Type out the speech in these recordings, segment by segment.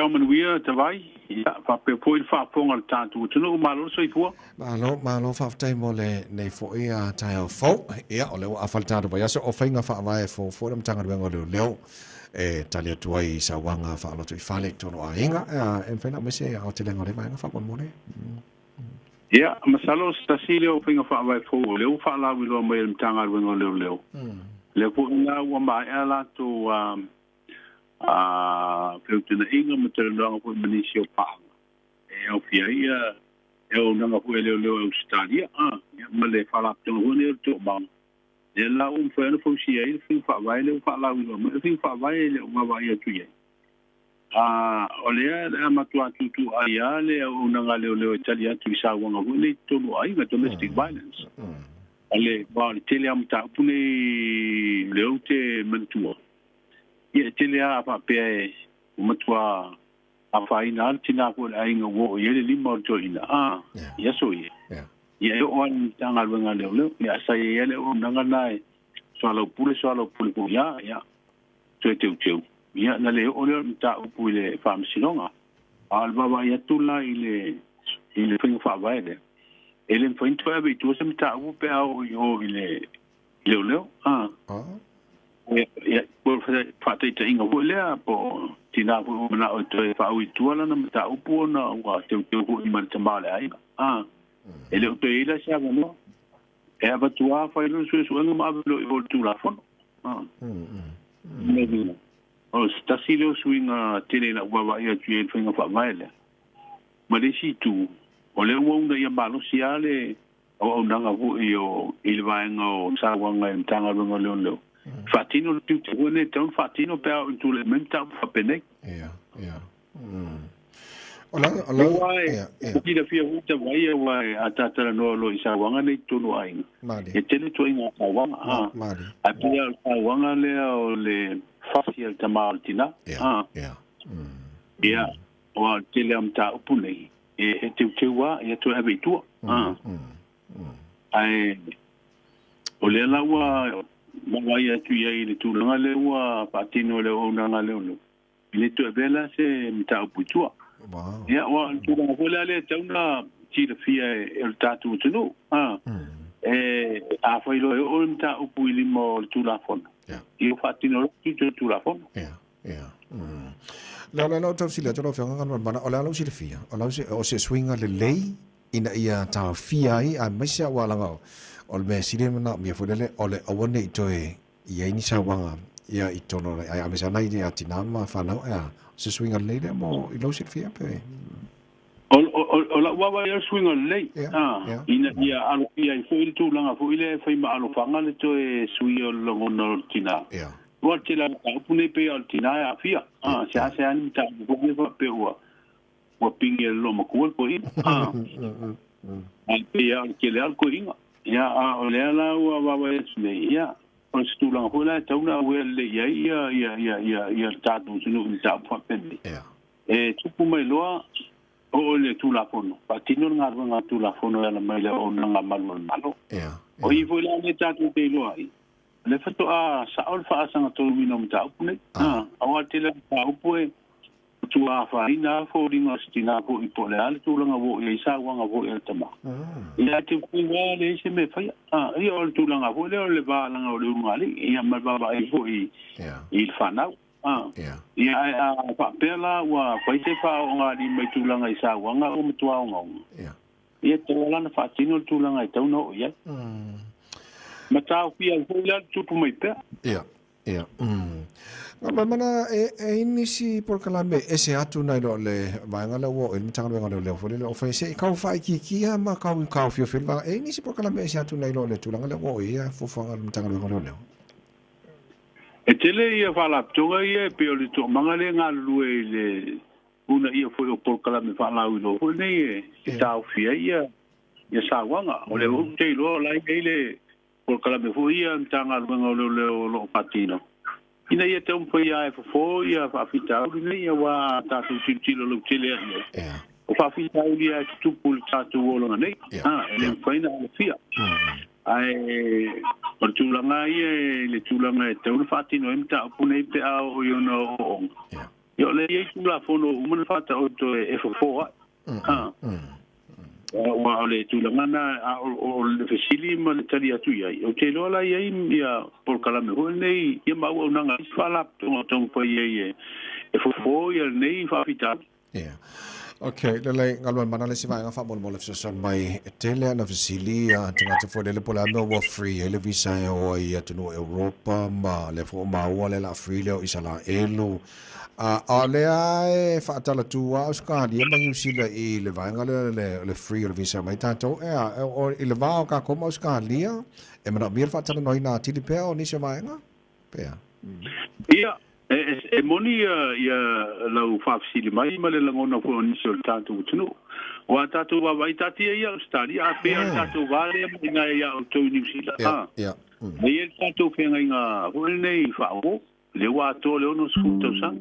manuia tawai ia fa pe foi fa ponga tantu tunu malo soifua malo fa tai mo le nei fo ia tai o fo ia o le a falta do ia so o fainga fa vai fo dem tanga do leo talia tuai sa wanga fa lo tu fale tono a inga en fena me se o te lengo le vai fa kon mo le ia masalo stasilio fainga fa vai fo leo fa la wi lo mai tanga do leo le po na wa mai ala to Filipina inga maternang po manisio pa. O pia ia o nanga po leo Australia male fala tong hone to bang. Le la fa no fo sia il fin fa vai le fa la wi me fin fa vai le ma vai tu ye. O le ma tu tu ia le o nanga leo Italia tu sa wanga ho le to no ai domestic violence. Ale ba le tele am ta pune leo te mentua. Ia tele a pa pe matua a faina tina ko ai ngo ye le lima to ina ia so ye ia o an tanga wenga le ia sa ye le o nanga nai swalo pule ko ia teu ia na le o le ta pule fam sinonga al baba ia tula ile fin fa vaide ele foi to ave to sem ta u pe o yo ile le ia por fa te inga ho le po tina po na o te fa u tu ala na ta u po na wa te ko i man te male ai ele o te ila sa no e ava tua fa no so ma lo o tu la fon o stasilio swinga tele na wa ia tu e finga fa male ma le si tu o le wo na ia malo siale o nanga hu io il va ngo sa wa ngai tanga lo lo Fatino tu te wone ton fatino pe tu le menta fa pene Ola ki da fia uta vai ata tara no lo isa wanga nei tonu ai e tele to inga wanga a pia wanga le o le facial tamaltina o tele am ta upune e te wa e to habitu ai o le la wa Mawai tu ia ile tu langa le wa patino le ona nga le ono. Ile tu bela se mta putua. Ya wa tu nga vola le tauna ti le fia el tatu tu a foi lo o mta upu ile mo tu la fon. Io patino tu la fon. La tu sila tu lo fa nga bana ola lo sila fia. Ola o se swinga le lei ina ia ta fia ai a mesha wala nga. Ol me sile na mi fodele ole awone itoe ia ini sawanga ia itono ai amesa nai ni atina ma fa na se swinga lele mo I lo sit fia pe ola wa ia swinga le ina ia alo ia foi tu langa foi le foi ma alo fanga le toe swio longo no tina wa tela pune pe al tina ya fia se ani ta bo pe wa pinge lo mo ko ko ia ke le al ko inga ia o le ala wa le ia on stula hola tauna le ia tatu sunu sa fa pende tupu mai loa o le tu la fono patino nga tu la fono la mai le o nga malo o I foi la le tatu te loa le fato a sa ol fa sanga to mino mta upune a te le pa upue tu a fa ina fo ringa stina ko I pole ale tu langa wo I sa wanga wo e tama ia te kuwa le se me fa ia ol tu langa wo le ba langa o le ngali ia ma ba I fo I fa na ia a pa pela wa fa te fa o ngali mai tu langa I sa wanga o mtu a ngong ia te lana fa tino tu langa I tau no ia mata fia fo le tu mai pe ia mana inisi por kalame ese atu nai lo le vanga le wo el mtanga venga le fo le fa se ka fa ki ma ka fio fil va inisi por kalame ese atu nai lo le tu langa le wo ia fo fa mtanga venga le e tele ia fala tonga ia pe o le to manga le nga lue le una ia fo por kalame fa la ulo fo ne e ta fia ia sa wanga o le te lo la ile por kalame fo ia mtanga venga lo patino ina ia te umpo ia e fo ia fa fita ina ia wa ta tu tilo lo tele o fa fita ia tu pul ta tu lo nei ele faina fia ai por tu la ngai le tu la ngai te un fati no emta pune pe a o yo no Yo le ye tula fono umana fata o to F4. Wa le tula mana o le fesili ma le tali atu ia. O te lola ia ia por kalame ho nei ia ma o nanga fala to pa ia F4 ia nei fa fita. Yeah. Okay, le ngalwan mana le siva nga fa mon mo le son mai tele na fesili tanga te fo le pola no wa free le visa o ia to no Europa ma le fo ma o le la free le isala elo ale ai fa tala tu wa ska dia mangi sila I le vanga le free le visa mai tanto o le va ka como ska lia e mana bir fa tala noi na tili pe o ni se vanga pe ia moni ia lau fafsili mai ma le langona fo ni sol tanto tunu wa tatu wa vai tati ia stadi a pe tatu vale nga ia o to ni sila ja ia tatu fe nga ho nei fa o le wa to le no sfuto sang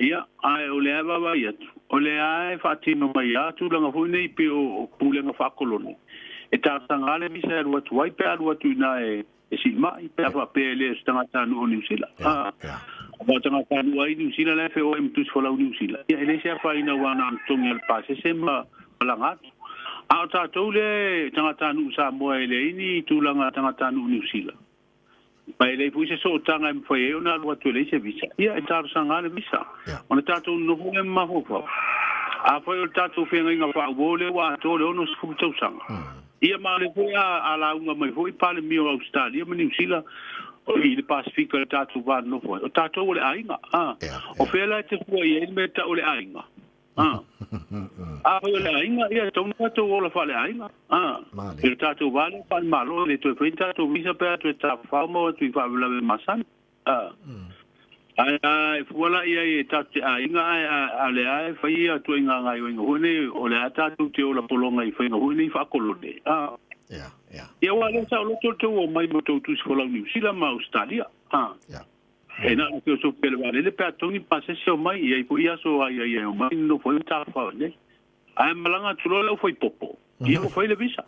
ia ai o le ava vai o le ai fatino mai atu langa fo nei pe o pulenga fa koloni e ta tangale mi se ru tu vai pe ru tu na si mai pe fa pe le stanga tanu ni sila ba tanga tanu ai ni sila le fe o em tu fola ni sila ia ele se fa ina wana tongi al pase se ma langa a ta to le tanga tanu sa mo ele ni tu langa tanga tanu ni sila Pai le puise so tanga em foi eu na lua tu le se visa. Ia e taru sanga le visa. Ona tatu no fu em ma fu. A foi o tatu fe nga fa vole wa to le ono fu tau sanga. Ia ma le foi a la unga mai foi pa le mio Australia ma New Zealand. O I le Pacific le tatu va no foi. O tatu o le ainga. O fe la te fu ia me ta o le ainga. A foi le ainga ia tau na to o la fa le ainga. Il tato vale pa malo le to printa to visa per to ta famo tu fa la masan ai fuala ia e tatu inga ale ai fa ia to inga ngai o ne o le tatu te o la polonga I fa no ni fa kolone ia wale sa lo to o mai mo to tu fola ni sila ma Australia e na ko so pele vale le pa to ni pase so mai ia ia so ia mai no foi ta fa ne ai malanga tu lo foi popo Ia foi le visa.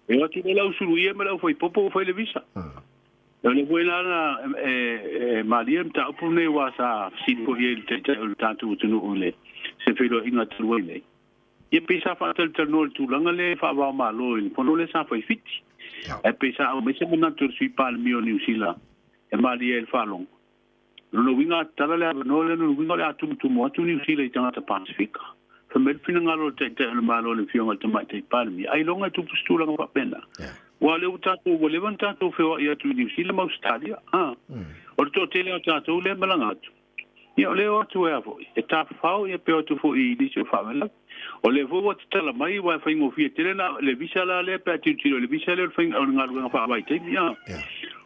Eu ati le lau suru ia me lau foi popo foi le visa. Eu le foi lá na Mariam ta opune wa sa sin po ia te tanto tunu ole. Se felo inga tu le. Ia pesa fa tel ternol tu langa le fa va malo in pono le sa foi fiti. E pesa o me se mona tu sui pal mio New Zealand. E Mariel falong. No winga tala le no le no winga le atu tu mo tu New Zealand tanga Pacifica. Famel finangalo te malo le fionga te mai te palmi ai longa tu postura nga pena wa le utato wo levanta to fe ia tu ni sila ma Australia o to tele o tato le malanga ia le o tu e vo e ta fao ia pe o tu fo I di se famela o le vo wat tala mai wa fa ngo fie tele na le visa la le pe tu tiro le visa le fa nga fa vai te ia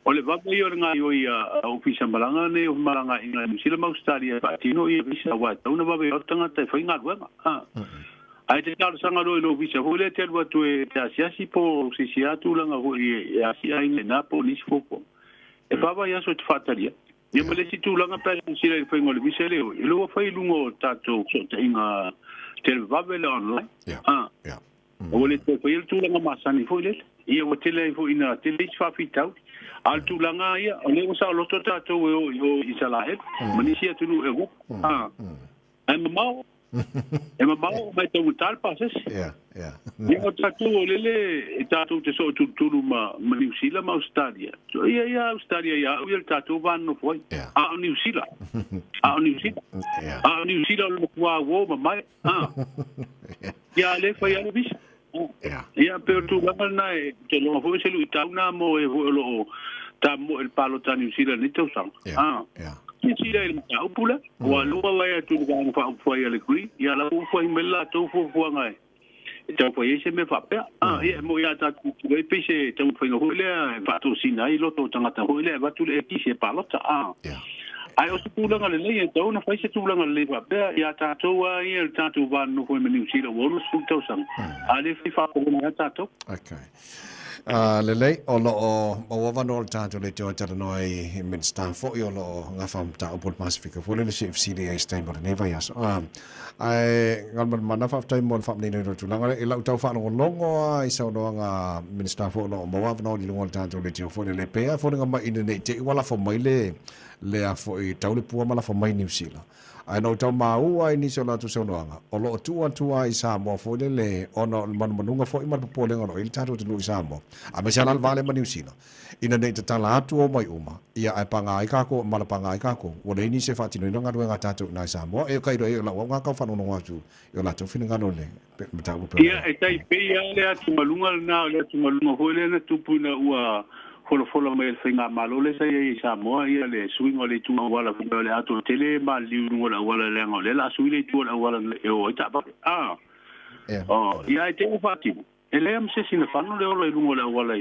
o le va mai o nga yo ia ofisa malanga ne o malanga inga ni sila ma Australia pa tino ia visa wa una va o tanga te fa nga wa ai te tala sanga ro no visa ho le te wa tu e sia si po si sia tu langa ho ia si ai na po ni foko e va va ia so te fatalia ia me le si tu langa pa si le fa ngo le visa le o lo fa I lungo tato so te inga te va vele online o le te fa il tu langa masani fo le ia o tele fo ina tele fa fitau al tu langa ia o le sa lo tota to o isala he manisia tu e go ai mamau e mamau mai te utal pases ia o tatu o le tatu te so tu ma New Zealand ma Australia ia Australia ia o le tatu van no foi a New Zealand New Zealand lo kwa wo mai ia le foi a visa ia pero tu langa na te lo foi se lu tauna mo e lo ta mo el palo ta New Zealand ni te usang Ni sila il ta upula wa lo wa ya tu ga fa fa ya le kui ya la fa mela to fo ngai ta fa ye se me fa pe ia mo ya ta tu e pe se te fa ngo le fa tu sina I lo to tanga ta ho le va tu le ti se palo ta ai o tu langa le le to na fa se tu langa le fa pe ya ta to wa ia ta tu va no fo me New Zealand wo lo su to sang ale fa ko na ta to okay lelei o lo o wa no tanto le to tala noi min sta fo yo lo nga fam ta opol Pacific fo le CFCDA stable ne vai as ai ngal man fa time mon fam ne no tu langa e la tau fa no longo I sa no nga min sta fo lo mo wa no li longo tanto le to fo le pe fo nga ma in ne te wala fo mai le le a fo I tau le pua mala fo mai New Zealand ai no tau mau ai ni so la tu so noanga o lo tu ai sa mo fo le ono man manunga fo I mal po le ngoro I tatu tu sa mo a me sala vale ma New Zealand ina nei te tala atu o mai uma ia ai panga ai kako mala panga ai kako o le ni se fati no nga ruenga tatu na sa mo e kai ro e la wa ka fa no ngatu yo la tu fina ngano le meta u pe ia e tai pe ia le atu malunga na le atu malunga ho le na tupu na ua folo mai finga malo le sai e sa mo ia le swing o le tu wala fo le atu tele ma liu wala wala le ngole la swing le tu wala e o ta ba oh ia te fati ele am se sina fano le o le wala wala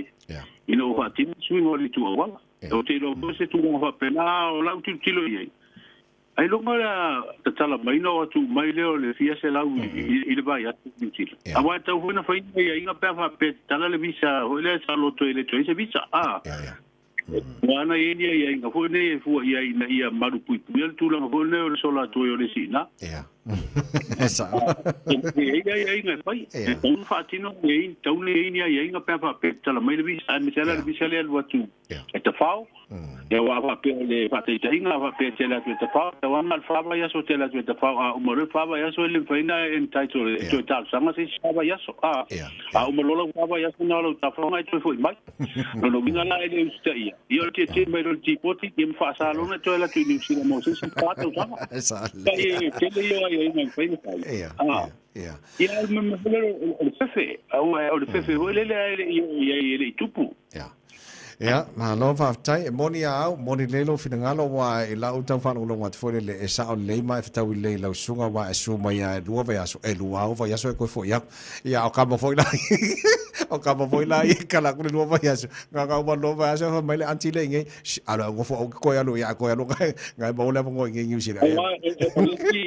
ino fati swing o le tu wala o te lo se tu wa pena o la tu tilo ia ai lo mara ta tala mai no tu mai leo le fia se la I le vai atu tilo awa ta una fa ia inga pa fa pe tala le visa o le sa lo to le to se visa wana ia ia inga fo ne fu ia ina ia maru pui pui tu la fo ne o so la to yo le sina esa ia inga pai un fatino nei tau le ia inga pa fa pe tala mai le visa me tala le visa le watu e ta fao e wa fa pe le fa te inga fa pe tela te fa ta wa mal fa ya so tela te fa o mo re fa ya so le fa ina en title to tal sanga se fa ya so o mo lo fa ya so na lo ta fa mai to foi mai no mina la ele usta ia io te mai lo ti poti che fa sa lo na to la tu ni si la mo se fa ta usama esa che le io ia inga fa ia me o fefe o fefe o le ia tupu ya ma lo fa tai moni au moni lelo fina ngalo wa I la uta fa no lo wat fo le e sa o le mai fa tau le lo sunga wa e su mai e lua va so e lua o va ya so ko fo ya o ka mo fo la o ka mo fo la I kala ko lua va ya so nga ka mo lo va so mai le anti le nge ala go fo ko ya lo nga mo le ngo nge ngi si la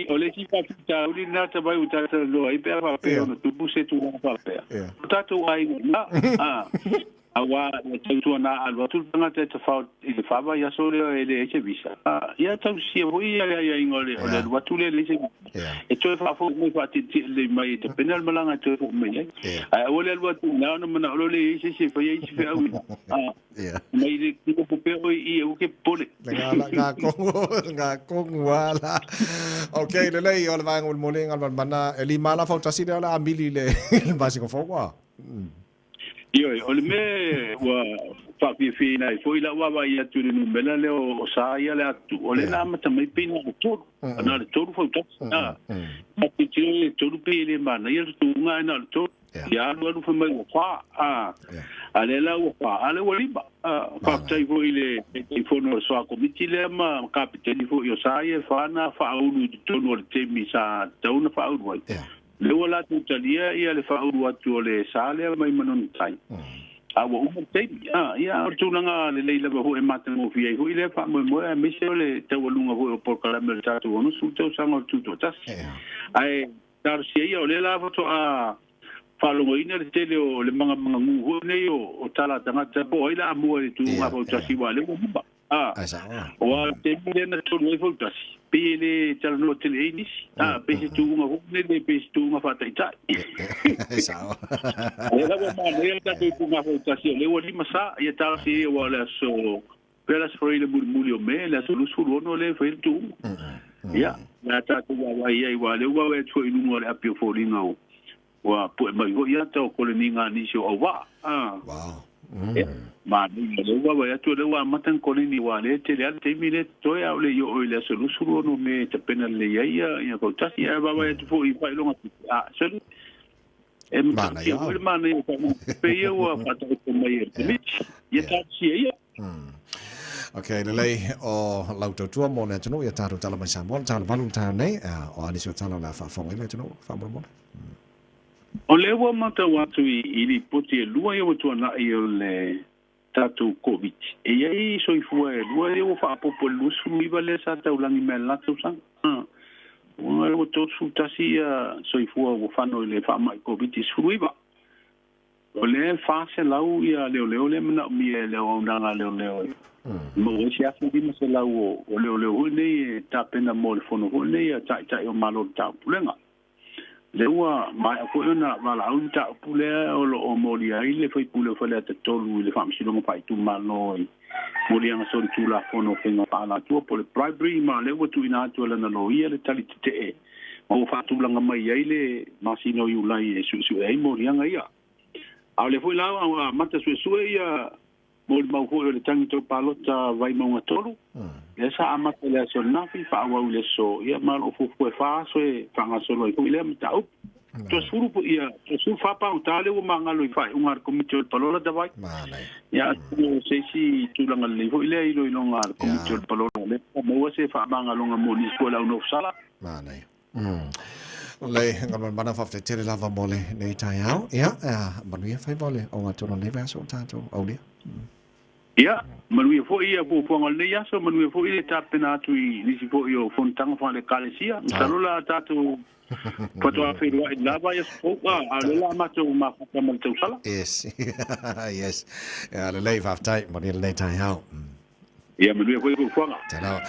o le ki pa ta uli na ta vai uta ta lo ai pe va pe no tu buse tu na pa pe ta tu ai na awa tu na alwa tu nga te fa I fa va ya so le che visa ya ta si o ya ingole o le watu le e to fa fo mo fa ti le mai te penal malanga to fo me ai o le watu na no mana o le se fa ya se fa mai le ki ko pe o I o ke pole nga ko wala okay le o le va ngol moling al bana eli mala fa tasi le la amili le basico fo wa io o le me wa fa fi na foi la wa ia tu no mela le o sa ia le atu o le na mata mai pina o to na le to fo to ma ti to pe le mana ia tu nga na to ya no fa mai fa ale la o fa ale o liba fa tai foi le fo no so ko miti le ma kapiteni fo io sa ia fa na fa o lu to no te mi sa to na fa o le wala tu talia ia le fa uru atu le sale mai manon tai awa te ia tu nga le le ho e mata mo fi ho ile fa mo me se le te walunga ho por kala me tatu no su te sanga tu to tas ai dar si ia le la foto a fa lo ina le tele o le manga ngu ho ne o tala tanga te po ila mo le tu nga ho tasi wa le mo ba wa te me na tu no ho tasi pele tala no tele inis pese tu nga ho ne le pese tu nga fa tai tai esa le va ma le ta tu nga ho tasi le wali masa ia ta si wala so pela sfori le mulio me la sulu sulu no le fa tu ya na ta tu wa ia wa le wa e tu inu le apio fori no wa po mai go ia ta ko le ninga ni so wa wow ma ni le wa ya tu le wa matan ko ni wa le te le te mi le to ya le yo le sulu sulu no me te pena le ia ko ta ya wa ya tu fo I fa lo so ma ya ma ni pe yo wa fa ta ko mai ya ta si ya okay le o lauto tua mo ne tino ia taro tala mai sa mo tala valu ta nei o ani so tala la fa fo ile tino fa mo o le wa mata watu I li poti e lua yo tu na I le tatu covid e ai so I fu e lua yo fa popo lu su mi vale sa ta ulangi me la tu sang o le to su tasi so I fu o fa no le fa mai covid su iba o le fa se lau ia le na mi le o na le mo si afu di se lau o le ne ta pena mo le fono ne ta o malo ta pulenga le ua mai ko na wala un ta pule o lo mo li ai le foi pule fa le te tolu le fam si lo mai tu malo Murianga son tula fono fenga pala tua po le bribery ma le watu ina atu la na loia le tali te e. O fatula nga mai ai le masino yu lai e su e murianga ia. A le foi la a mata su ia mo le mau foi le tangi to palota vai mo ngatolu. Le sa amata le so nafi fa wa le so ia mal o fu fa so e fanga solo i le mta up. To suru po ia to su fa pa utale o mangalo i fa ungar komite palola da vai. Ya se si tu la ngal le ile ilo ilo ngar komite palola le mo se fa mangalo ngamo ni skola uno sala. Manai. Le ngal bana fa te le lava mole nei tai au. Ya manuia fai vole o ngatono le vaso tanto aulia. Ya manuia fo ia po ngal le ya so manuia fo ile tapena tu i ni si fo io fontang fa le kalesia. Salola tatu Pato a fero ai lava ia spoka a lela mato ma fa mal tau sala. Yes. Yes. Le live half time, mo ni le tai au. Ia me lui ko ko fanga. Tala.